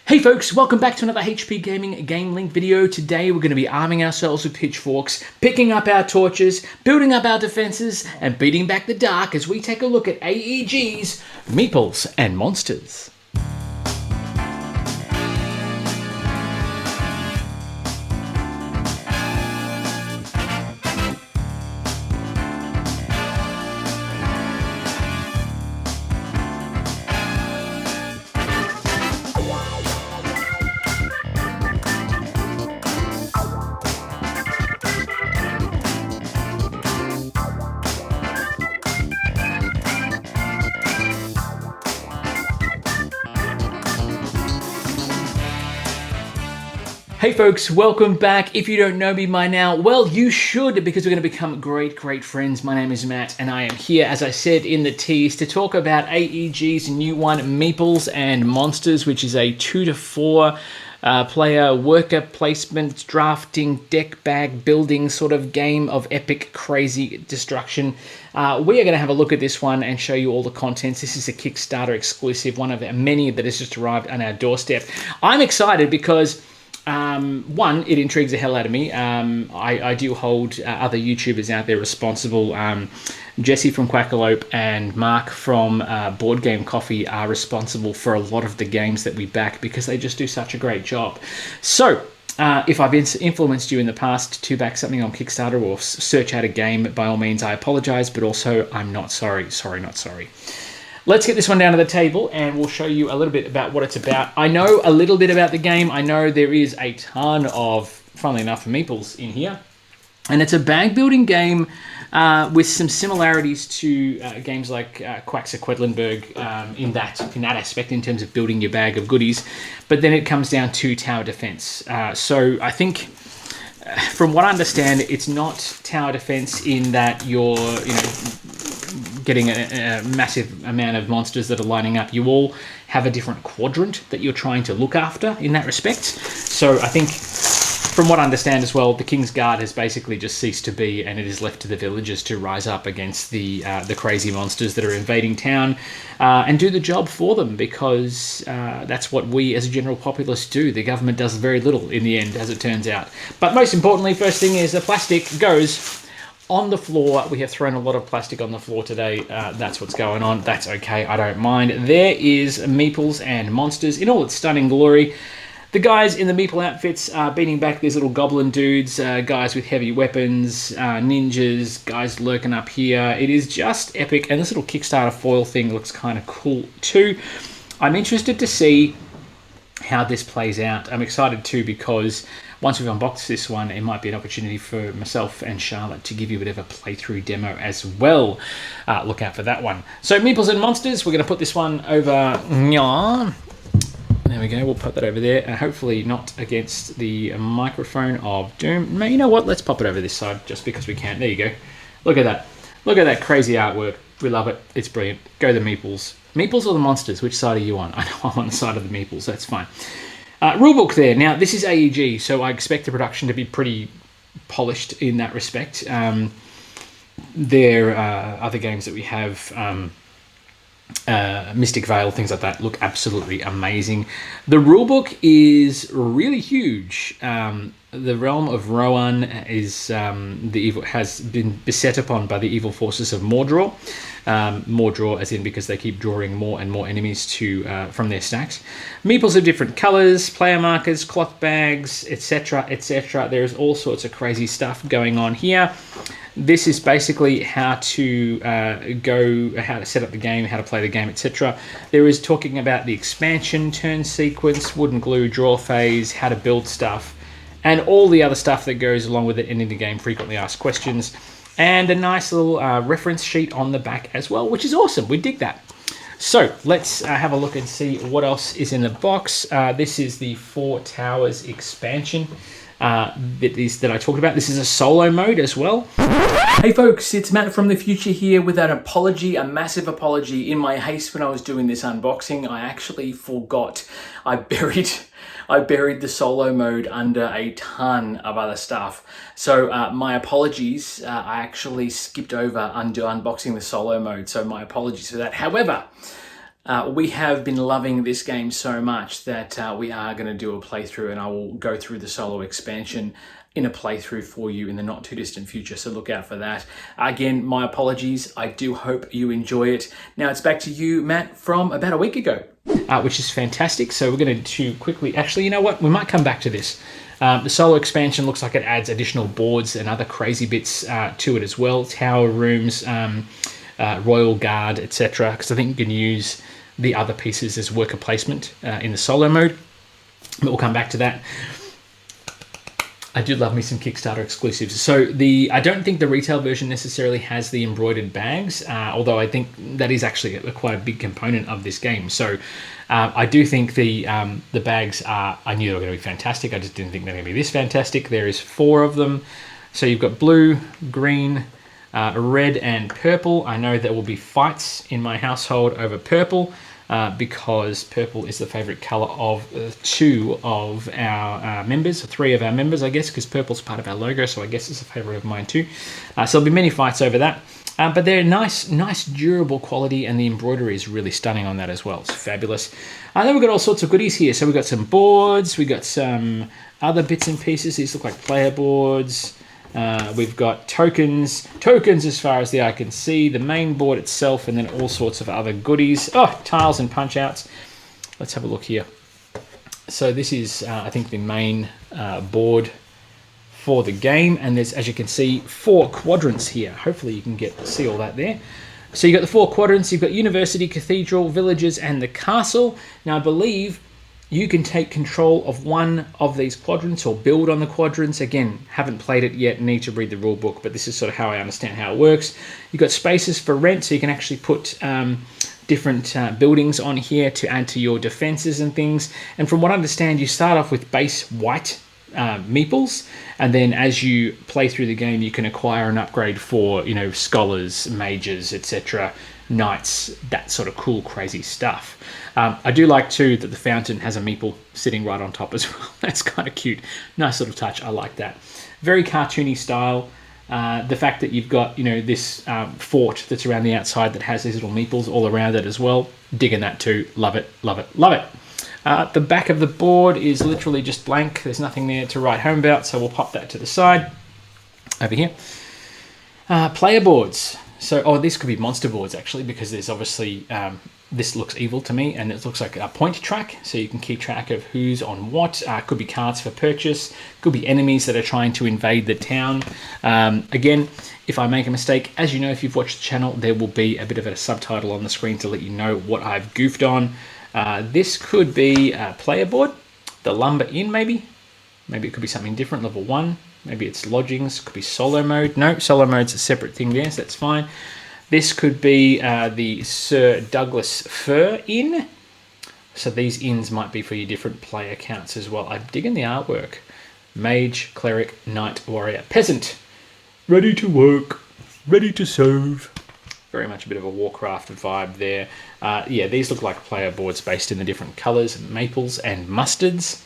Hey folks, welcome back to another HP Gaming GameLINK video. Today we're going to be arming ourselves with pitchforks, picking up our torches, building up our defenses, and beating back the dark as we take a look at AEG's Meeples and Monsters. Hey folks, welcome back. If you don't know me by now, well, you should, because we're going to become great friends. My name is Matt, and I am here, as I said in the tease, to talk about AEG's new one, Meeples and Monsters, which is a 2 to 4 player worker placement, drafting, deck bag building sort of game of epic, crazy destruction. We are going to have a look at this one and show you all the contents. This is a Kickstarter exclusive, one of many that has just arrived on our doorstep. I'm excited because one, it intrigues the hell out of me. I do hold other YouTubers out there responsible. Jesse from Quackalope and Mark from Board Game Coffee are responsible for a lot of the games that we back because they just do such a great job. So, if I've influenced you in the past to back something on Kickstarter or search out a game, by all means, I apologize, but also I'm not sorry. Sorry, not sorry. Let's get this one down to the table and we'll show you a little bit about what it's about. I know a little bit about the game. I know there is a ton of, funnily enough, Meeples in here. And it's a bag building game with some similarities to games like Quack's Quedlinburg in that aspect, in terms of building your bag of goodies. But then it comes down to tower defense. So I think, from what I understand, it's not tower defense in that you're, getting a massive amount of monsters that are lining up. You all have a different quadrant that you're trying to look after in that respect. So I think, from what I understand as well, the King's Guard has basically just ceased to be, and it is left to the villagers to rise up against the crazy monsters that are invading town and do the job for them, because that's what we as a general populace do. The government does very little in the end, as it turns out. But most importantly, first thing is the plastic goes on the floor. We have thrown a lot of plastic on the floor today. That's what's going on. That's okay. I don't mind. There is Meeples and Monsters in all its stunning glory. The guys in the Meeple outfits are beating back these little goblin dudes, guys with heavy weapons, ninjas, guys lurking up here. It is just epic, and this little Kickstarter foil thing looks kind of cool too. I'm interested to see how this plays out. I'm excited too because once we've unboxed this one, it might be an opportunity for myself and Charlotte to give you a bit of a playthrough demo as well. Look out for that one. So, Meeples and Monsters, we're going to put this one over. There we go, we'll put that over there. Hopefully not against the microphone of doom. You know what, let's pop it over this side just because we can. There you go. Look at that. Look at that crazy artwork. We love it. It's brilliant. Go the Meeples. Meeples or the Monsters? Which side are you on? I know I'm on the side of the Meeples, that's fine. Rulebook there. Now, this is AEG, so I expect the production to be pretty polished in that respect. There are other games that we have, Mystic Vale, things like that, look absolutely amazing. The rulebook is really huge. The realm of Rohan is has been beset upon by the evil forces of Moredraw. Moredraw as in because they keep drawing more and more enemies from their stacks. Meeples of different colours, player markers, cloth bags, etc, etc. There's all sorts of crazy stuff going on here. This is basically how to how to set up the game, how to play the game, etc. There is talking about the expansion, turn sequence, wooden glue, draw phase, how to build stuff, and all the other stuff that goes along with it, ending the game, frequently asked questions, and a nice little reference sheet on the back as well, which is awesome. We dig that. So let's have a look and see what else is in the box. This is the Four Towers expansion that I talked about. This is a solo mode as well. Hey folks, it's Matt from the future here with an apology, a massive apology. In my haste when I was doing this unboxing, I actually forgot. I buried the solo mode under a ton of other stuff. So my apologies, I actually skipped over unboxing the solo mode, so my apologies for that. However, We have been loving this game so much that we are going to do a playthrough, and I will go through the solo expansion in a playthrough for you in the not too distant future, so look out for that. Again, my apologies. I do hope you enjoy it. Now it's back to you, Matt, from about a week ago, which is fantastic. So we're going to quickly, actually, you know what? We might come back to this. The solo expansion looks like it adds additional boards and other crazy bits to it as well. Tower rooms, Royal Guard, etc. Because I think you can use the other pieces as worker placement in the solo mode. But we'll come back to that. I do love me some Kickstarter exclusives. So I don't think the retail version necessarily has the embroidered bags, although I think that is actually quite a big component of this game. So I do think the bags are, I knew they were going to be fantastic. I just didn't think they were going to be this fantastic. There is 4 of them. So you've got blue, green, red and purple. I know there will be fights in my household over purple because purple is the favorite color of 2 of our members, 3 of our members, I guess, because purple's part of our logo, so I guess it's a favorite of mine too. So there'll be many fights over that. But they're nice, durable quality, and the embroidery is really stunning on that as well. It's fabulous. Then we've got all sorts of goodies here. So we've got some boards, we've got some other bits and pieces. These look like player boards. We've got tokens as far as the eye can see, the main board itself, and then all sorts of other goodies. Oh, tiles and punch outs. Let's have a look here. So this is, I think, the main board for the game, and there's, as you can see, 4 quadrants here. Hopefully you can see all that there. So you've got the 4 quadrants. You've got University, Cathedral, Villages, and the Castle. Now I believe you can take control of one of these quadrants or build on the quadrants. Again, haven't played it yet, need to read the rule book, but this is sort of how I understand how it works. You've got spaces for rent, so you can actually put different buildings on here to add to your defenses and things. And from what I understand, you start off with base white meeples, and then as you play through the game, you can acquire an upgrade for, you know, scholars, mages, etc., knights, that sort of cool, crazy stuff. I do like too that the fountain has a meeple sitting right on top as well. That's kind of cute. Nice little touch. I like that. Very cartoony style. The fact that you've got, you know, this fort that's around the outside that has these little meeples all around it as well. Digging that too. Love it, love it, love it. The back of the board is literally just blank. There's nothing there to write home about, so we'll pop that to the side. Over here. Player boards. So, oh, this could be monster boards actually, because there's obviously, this looks evil to me, and it looks like a point track, so you can keep track of who's on what. Could be cards for purchase, could be enemies that are trying to invade the town. Again, if I make a mistake, as you know, if you've watched the channel, there will be a bit of a subtitle on the screen to let you know what I've goofed on. This could be a player board, the Lumber Inn maybe. Maybe it could be something different, level 1. Maybe it's lodgings, could be solo mode. No, solo mode's a separate thing there, so that's fine. This could be the Sir Douglas Fir Inn. So these inns might be for your different player counts as well. I'm digging the artwork. Mage, cleric, knight, warrior, peasant. Ready to work, ready to serve. Very much a bit of a Warcraft vibe there. Yeah, these look like player boards based in the different colours, maples and mustards.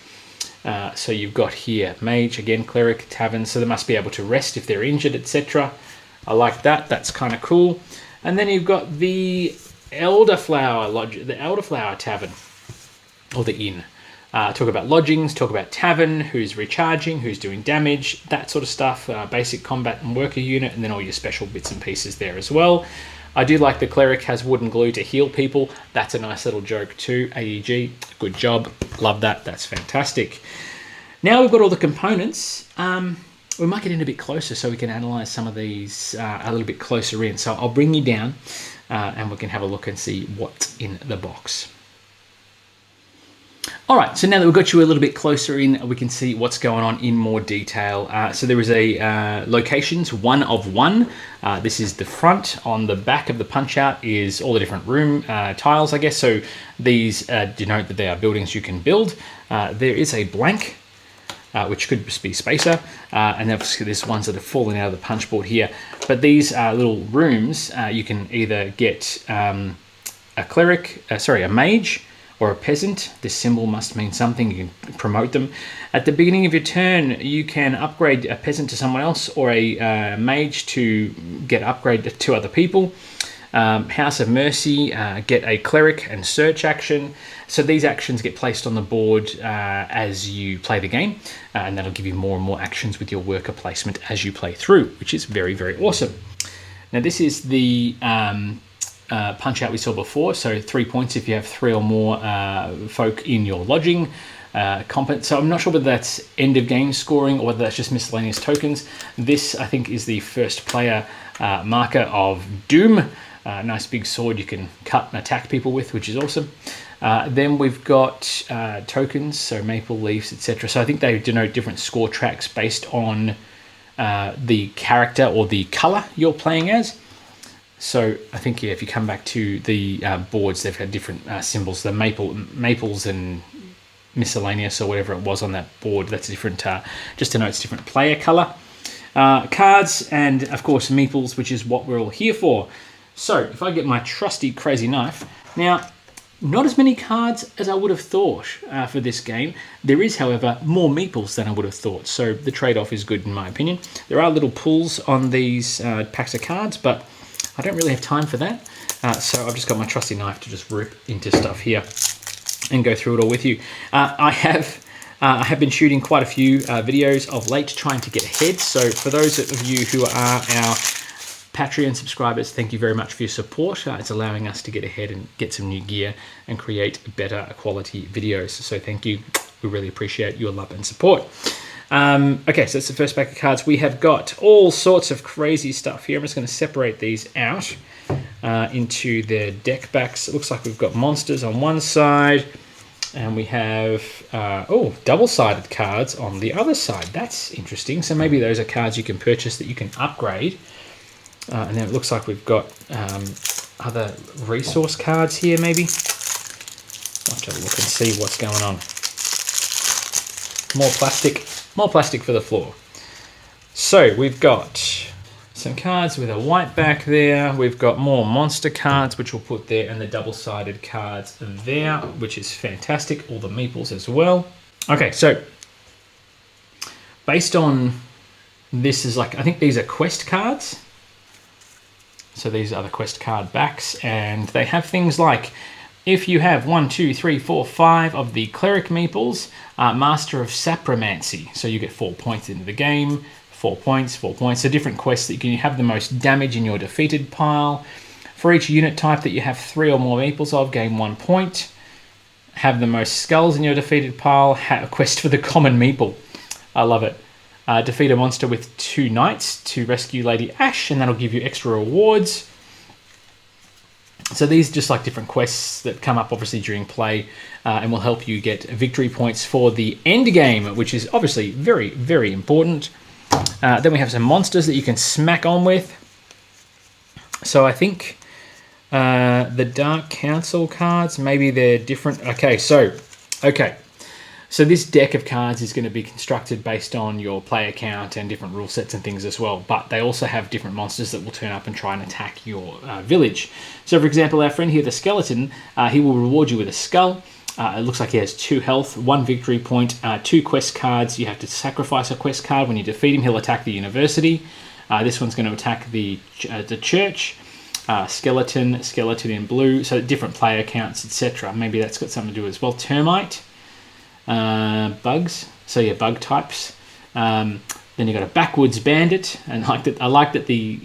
So you've got here mage, again cleric, tavern, so they must be able to rest if they're injured, etc. I like that, that's kind of cool. And then you've got the Elderflower Lodge, the Elderflower Tavern, or the inn. Talk about lodgings, talk about tavern, who's recharging, who's doing damage, that sort of stuff. Basic combat and worker unit, and then all your special bits and pieces there as well. I do like the cleric has wooden glue to heal people. That's a nice little joke too. AEG, good job. Love that. That's fantastic. Now we've got all the components. We might get in a bit closer so we can analyze some of these a little bit closer in. So I'll bring you down and we can have a look and see what's in the box. All right, so now that we've got you a little bit closer in, we can see what's going on in more detail. So there is a locations, 1 of 1. This is the front. On the back of the punch out is all the different room tiles, I guess. So these denote that they are buildings you can build. There is a blank, which could just be spacer. And obviously there's ones that have fallen out of the punch board here. But these little rooms, you can either get a cleric, a mage, or a peasant. This symbol must mean something. You can promote them. At the beginning of your turn, you can upgrade a peasant to someone else, or a mage to get upgrade to other people. House of Mercy, get a cleric and search action. So these actions get placed on the board as you play the game, and that'll give you more and more actions with your worker placement as you play through, which is very, very awesome. Now this is the punch out we saw before, so 3 points if you have 3 or more folk in your lodging. So I'm not sure whether that's end of game scoring or whether that's just miscellaneous tokens. This, I think, is the first player marker of Doom. Nice big sword you can cut and attack people with, which is awesome. Then we've got tokens, so maple leaves, etc. So I think they denote different score tracks based on the character or the color you're playing as. So I think, yeah, if you come back to the boards, they've had different symbols. The maples and miscellaneous or whatever it was on that board, that's different, just denotes different player color. Cards and, of course, meeples, which is what we're all here for. So if I get my trusty crazy knife. Now, not as many cards as I would have thought for this game. There is, however, more meeples than I would have thought, so the trade-off is good in my opinion. There are little pulls on these packs of cards, but I don't really have time for that. So I've just got my trusty knife to just rip into stuff here and go through it all with you. I have been shooting quite a few videos of late trying to get ahead. So for those of you who are our Patreon subscribers, thank you very much for your support. It's allowing us to get ahead and get some new gear and create better quality videos. So thank you. We really appreciate your love and support. Okay, so that's the first pack of cards. We have got all sorts of crazy stuff here. I'm just going to separate these out into their deck backs. It looks like we've got monsters on one side, and we have double-sided cards on the other side. That's interesting. So maybe those are cards you can purchase that you can upgrade. And then it looks like we've got other resource cards here, maybe. I'll have to have a look and see what's going on. More plastic for the floor. So we've got some cards with a white back there. We've got more monster cards, which we'll put there, and the double-sided cards there, which is fantastic. All the meeples as well. Okay, so based on this is like, I think these are quest cards. So these are the quest card backs, and they have things like, if you have 1, 2, 3, 4, 5 of the cleric meeples, master of sapromancy. So you get 4 points into the game, 4 points, 4 points. So different quests that you can have the most damage in your defeated pile. For each unit type that you have 3 or more meeples of, gain 1 point. Have the most skulls in your defeated pile. Have a quest for the common meeple. I love it. Defeat a monster with 2 knights to rescue Lady Ash, and that'll give you extra rewards. So these are just like different quests that come up obviously during play and will help you get victory points for the end game, which is obviously very, very important. Then we have some monsters that you can smack on with. So I think the Dark Council cards, maybe they're different. Okay. So this deck of cards is going to be constructed based on your player count and different rule sets and things as well. But they also have different monsters that will turn up and try and attack your village. So for example, our friend here, the skeleton, he will reward you with a skull. It looks like he has 2 health, 1 victory point, 2 quest cards. You have to sacrifice a quest card. When you defeat him, he'll attack the university. This one's going to attack the church. Skeleton in blue. So different player counts, etc. Maybe that's got something to do as well. Termite. Bugs, so yeah, bug types. Then you got a backwoods bandit, and I like that the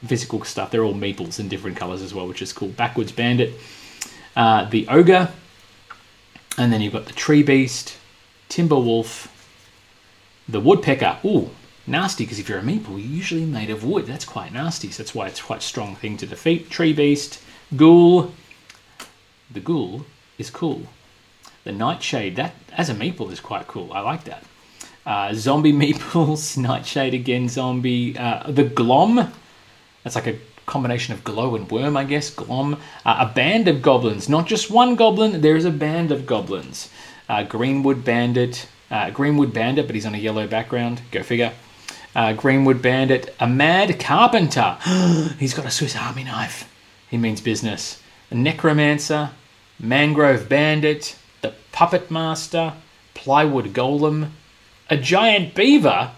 physical stuff, they're all meeples in different colors as well, which is cool. Backwoods bandit, the ogre, and then you've got the tree beast, timber wolf, the woodpecker. Ooh, nasty, because if you're a meeple, you're usually made of wood. That's quite nasty, so that's why it's quite a strong thing to defeat. Tree beast, ghoul. The ghoul is cool. The Nightshade, that as a meeple is quite cool. I like that. Zombie meeples, Nightshade again, zombie. The glom, that's like a combination of glow and worm, I guess. Glom. A band of goblins, not just one goblin. There is a band of goblins. Greenwood bandit, but he's on a yellow background. Go figure. Greenwood bandit, a mad carpenter. He's got a Swiss Army knife. He means business. A necromancer, mangrove bandit. The puppet master, plywood golem, a giant beaver.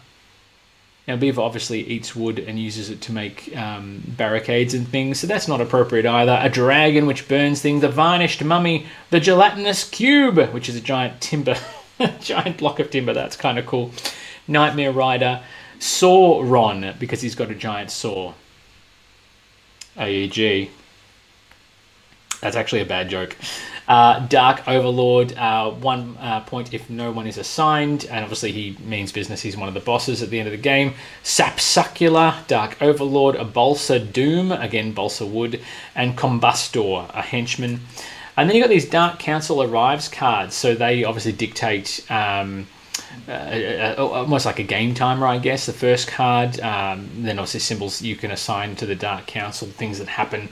Now, beaver obviously eats wood and uses it to make barricades and things, so that's not appropriate either. A dragon, which burns things. The varnished mummy. The gelatinous cube, which is a giant timber, giant block of timber. That's kind of cool. Nightmare rider. Sauron, because he's got a giant saw. AEG. That's actually a bad joke. Dark Overlord, 1 point if no one is assigned, and obviously he means business. He's one of the bosses at the end of the game. Sapsucula, Dark Overlord, a Balsa Doom, again Balsa Wood, and Combustor, a henchman. And then you got these Dark Council Arrives cards, so they obviously dictate almost like a game timer, I guess. The first card, then obviously symbols you can assign to the Dark Council, things that happen,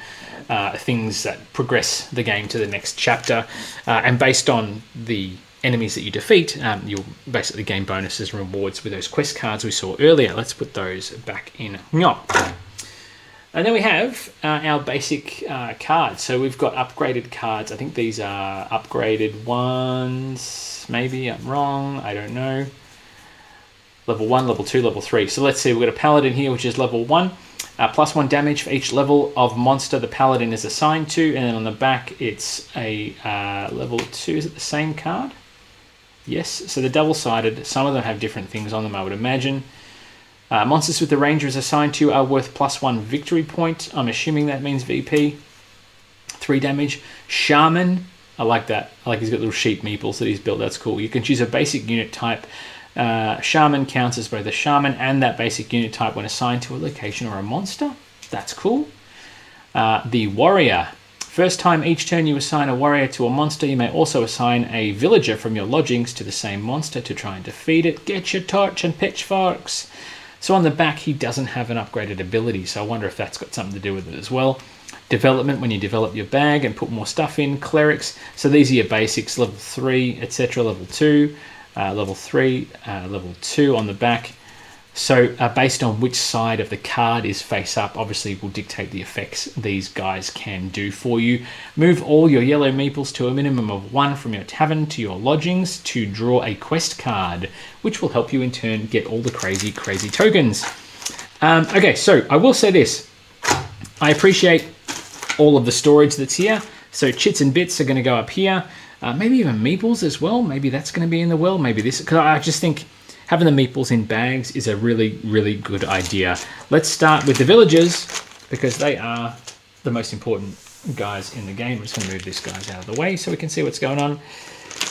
things that progress the game to the next chapter, and based on the enemies that you defeat, you'll basically gain bonuses and rewards with those quest cards we saw earlier. Let's put those back in. And then we have our basic cards. So we've got upgraded cards. I think these are upgraded ones. Maybe I'm wrong. I don't know. Level 1, level 2, level 3. So let's see. We've got a paladin here, which is level 1. +1 damage for each level of monster the paladin is assigned to. And then on the back, it's a level 2. Is it the same card? Yes. So they're double-sided. Some of them have different things on them, I would imagine. Monsters with the ranger is assigned to are worth +1 victory point. I'm assuming that means VP. 3 damage. Shaman. I like that. I like he's got little sheep meeples that he's built. That's cool. You can choose a basic unit type. Shaman counts as both a shaman and that basic unit type when assigned to a location or a monster. That's cool. The warrior. First time each turn you assign a warrior to a monster, you may also assign a villager from your lodgings to the same monster to try and defeat it. Get your torch and pitchforks. So on the back, he doesn't have an upgraded ability, so I wonder if that's got something to do with it as well. Development, when you develop your bag and put more stuff in. Clerics, so these are your basics, level 3, etc. Level 2, level 3, level 2 on the back. So based on which side of the card is face up, obviously will dictate the effects these guys can do for you. Move all your yellow meeples to a minimum of 1 from your tavern to your lodgings to draw a quest card, which will help you in turn get all the crazy tokens. Okay, so I will say this. I appreciate all of the storage that's here. So chits and bits are going to go up here. Maybe even meeples as well. Maybe that's going to be in the well. Maybe this, because I just think having the meeples in bags is a really good idea. Let's start with the villagers, because they are the most important guys in the game. I'm just going to move these guys out of the way so we can see what's going on.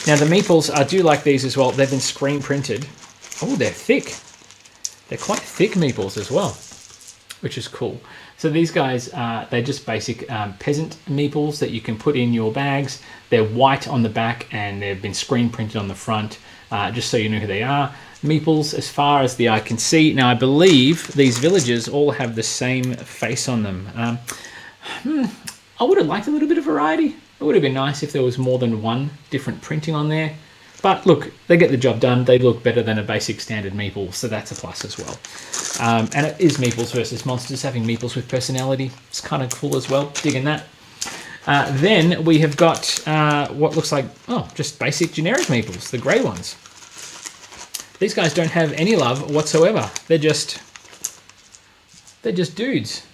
Now the meeples, I do like these as well. They've been screen printed. Oh, they're thick. They're quite thick meeples as well, which is cool. So these guys, they're just basic peasant meeples that you can put in your bags. They're white on the back and they've been screen printed on the front, just so you know who they are. Meeples as far as the eye can see. Now I believe these villagers all have the same face on them. I would have liked a little bit of variety. It would have been nice if there was more than one different printing on there. But look, they get the job done. They look better than a basic standard meeple, so that's a plus as well. And it is meeples versus monsters, having meeples with personality. It's kind of cool as well, digging that. Then we have got what looks like, just basic generic meeples, the grey ones. These guys don't have any love whatsoever. They're just dudes.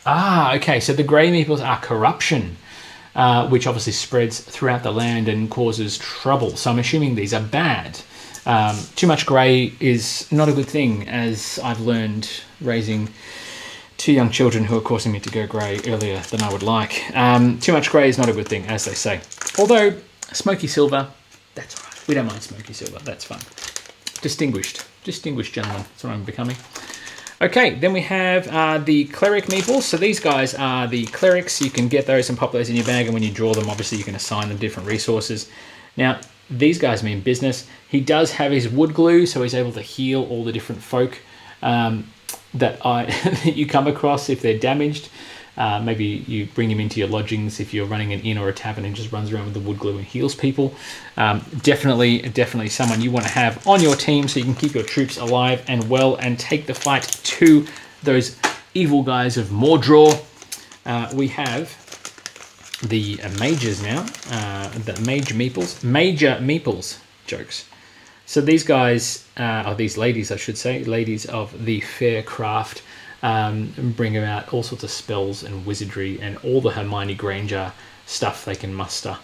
Okay, so the grey meeples are corruption, which obviously spreads throughout the land and causes trouble. So I'm assuming these are bad. Too much grey is not a good thing, as I've learned raising 2 young children who are causing me to go grey earlier than I would like. Too much grey is not a good thing, as they say. Although, smoky silver, that's all right. We don't mind smoky silver, that's fun. Distinguished gentlemen, that's what I'm becoming. Okay, then we have the cleric meeples. So these guys are the clerics. You can get those and pop those in your bag, and when you draw them, obviously you can assign them different resources. Now, these guys mean business. He does have his wood glue, so he's able to heal all the different folk that you come across if they're damaged. Maybe you bring him into your lodgings if you're running an inn or a tavern and just runs around with the wood glue and heals people. Definitely someone you want to have on your team so you can keep your troops alive and well and take the fight to those evil guys of Moredraw. We have the mages now, the major meeples, jokes. So these guys, or these ladies, I should say, ladies of the fair craft, bring about all sorts of spells and wizardry and all the Hermione Granger stuff they can muster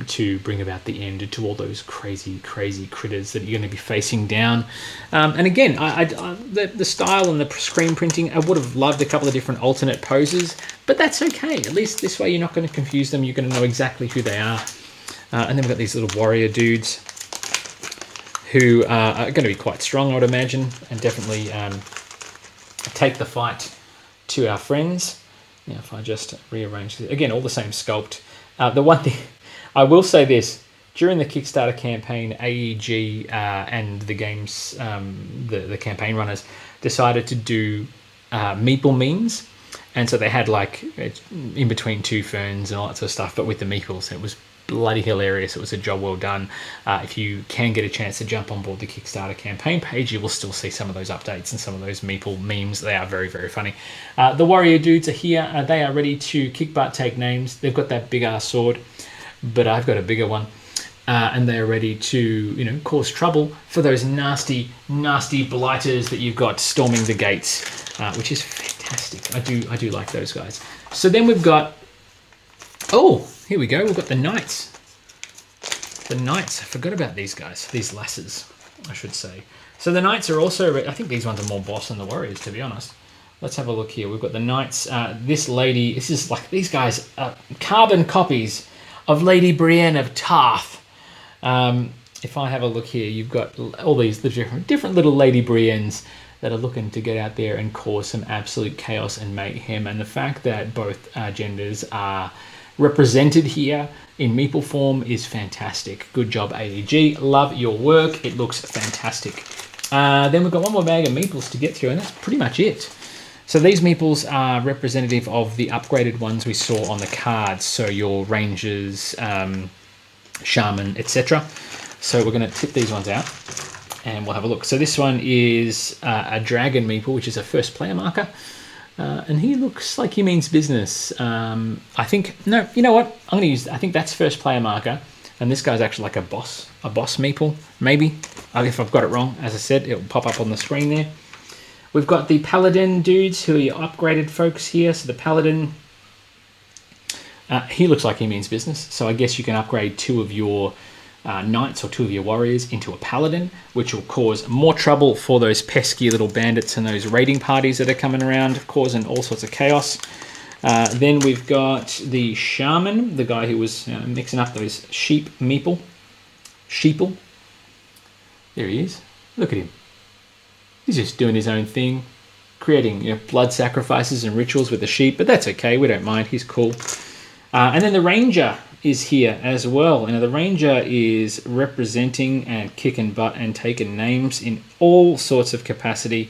to bring about the end to all those crazy critters that you're going to be facing down. And again, the style and the screen printing, I would have loved a couple of different alternate poses, but that's okay. At least this way you're not going to confuse them. You're going to know exactly who they are. And then we've got these little warrior dudes who are going to be quite strong, I would imagine, and definitely take the fight to our friends. Now, if I just rearrange this, again, all the same sculpt. The one thing, I will say this, during the Kickstarter campaign, AEG and the game's, the campaign runners decided to do Meeple memes. And so they had like in between two ferns and all that sort of stuff, but with the Meeples. It was bloody hilarious. It was a job well done. If you can get a chance to jump on board the Kickstarter campaign page, you will still see some of those updates and some of those Meeple memes. They are very funny. The warrior dudes are here. They are ready to kick butt, take names. They've got that big ass sword, but I've got a bigger one. And they're ready to, you know, cause trouble for those nasty blighters that you've got storming the gates, which is fantastic. I do like those guys. So then we've got, oh, here we go. We've got the knights. The knights. I forgot about these guys. These lasses, I should say. So the knights are also, I think these ones are more boss than the warriors, to be honest. Let's have a look here. We've got the knights. This lady, this is like, these guys are carbon copies of Lady Brienne of Tarth. If I have a look here, you've got all these different little Lady Briennes that are looking to get out there and cause some absolute chaos and mayhem. And the fact that both genders are represented here in Meeple form is fantastic. Good job, AEG. Love your work. It looks fantastic. Then we've got one more bag of Meeples to get through, and that's pretty much it. So these Meeples are representative of the upgraded ones we saw on the cards. So your rangers, shaman, etc. So we're going to tip these ones out and we'll have a look. So this one is a dragon Meeple, which is a first player marker. And he looks like he means business. I think, no, you know what? I'm going to use, I think that's first player marker. And this guy's actually like a boss Meeple, maybe. If I've got it wrong, as I said, it'll pop up on the screen there. We've got the paladin dudes who are your upgraded folks here. So the paladin, he looks like he means business. So I guess you can upgrade two of your knights or two of your warriors into a paladin, which will cause more trouble for those pesky little bandits and those raiding parties that are coming around, causing all sorts of chaos. Then we've got the shaman, the guy who was mixing up those sheep Meeple. Sheeple. There he is. Look at him. He's just doing his own thing, creating blood sacrifices and rituals with the sheep, but that's okay. We don't mind. He's cool. And then the ranger is here as well. The ranger is representing and kicking butt and taking names in all sorts of capacity.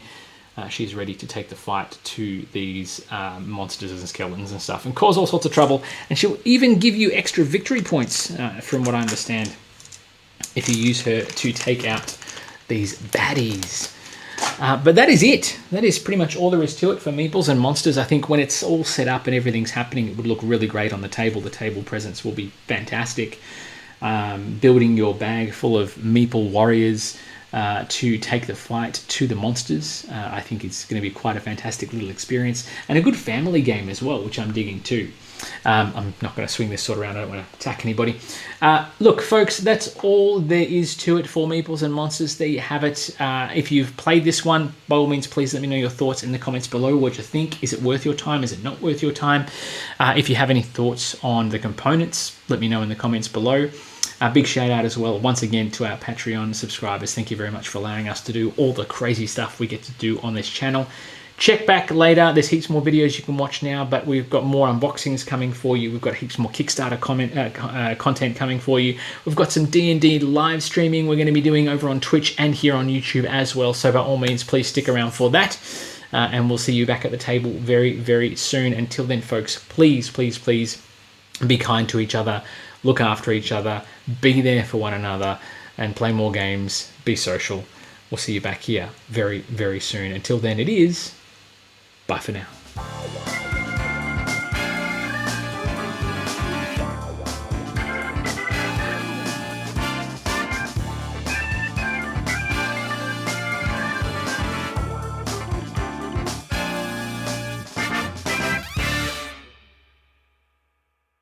She's ready to take the fight to these monsters and skeletons and stuff and cause all sorts of trouble. And she'll even give you extra victory points, from what I understand, if you use her to take out these baddies. But that is it. That is pretty much all there is to it for Meeples and Monsters. I think when it's all set up and everything's happening, it would look really great on the table. The table presence will be fantastic. Building your bag full of Meeple warriors to take the fight to the monsters, I think it's going to be quite a fantastic little experience and a good family game as well, which I'm digging too. I'm not going to swing this sword around. I don't want to attack anybody. Look, folks, that's all there is to it for Meeples and Monsters. There you have it. If you've played this one, by all means, please let me know your thoughts in the comments below. What you think? Is it worth your time? Is it not worth your time? If you have any thoughts on the components, let me know in the comments below. A big shout out as well, once again, to our Patreon subscribers. Thank you very much for allowing us to do all the crazy stuff we get to do on this channel. Check back later. There's heaps more videos you can watch now, but we've got more unboxings coming for you. We've got heaps more Kickstarter content coming for you. We've got some D&D live streaming we're going to be doing over on Twitch and here on YouTube as well. So by all means, please stick around for that. And we'll see you back at the table very, very soon. Until then, folks, please, please, please be kind to each other. Look after each other. Be there for one another. And play more games. Be social. We'll see you back here very, very soon. Until then, it is... bye for now.